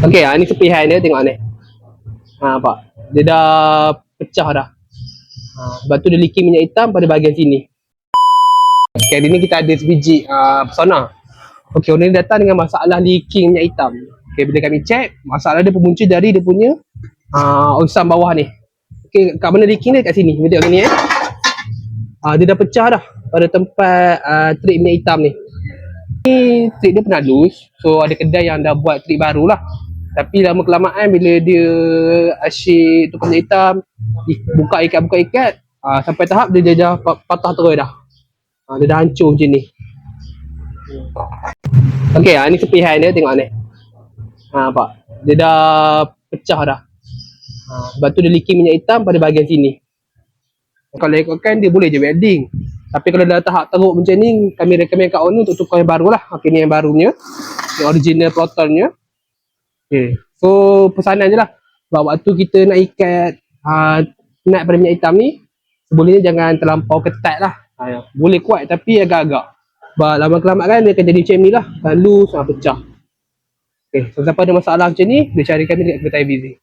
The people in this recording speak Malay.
Okey, ni kepihan dia, tengok ni. Nampak? Dia dah pecah dah. Lepas tu dia leaking minyak hitam pada bahagian sini. Okay, hari ni kita ada sebiji pesona. Okey, orang ni datang dengan masalah leaking minyak hitam. Okey, bila kami check, masalah dia berpunca dari dia punya onsam bawah ni. Okey, kat mana leaking dia? Kat sini. Tengok sini dia dah pecah dah pada tempat trik minyak hitam ni. Ni trik dia pernah loose. So ada kedai yang dah buat trik baru lah. Tapi lama kelamaan bila dia asyik tukar minyak hitam, buka ikat, sampai tahap dia dah patah terus dah. Dia dah hancur macam ni. Okey, ni kepihan dia, tengok ni. Nampak? Dia dah pecah dah. Lepas tu dia leaking minyak hitam pada bahagian sini. Kalau ikutkan dia boleh je welding. Tapi kalau dah tahap teruk macam ni, kami recommend kat owner untuk tukar yang baru lah. Okey, ni yang barunya. Yang original Protonnya. Okay. So pesanan je lah. Sebab waktu kita nak ikat nut pada minyak hitam ni, sebolehnya jangan terlampau ketat lah. Boleh kuat tapi agak-agak. Sebab lama kelamat kan dia akan jadi macam ni lah. Loose, pecah. Okay, so siapa ada masalah macam ni, dia cari kami dekat kedai Busy.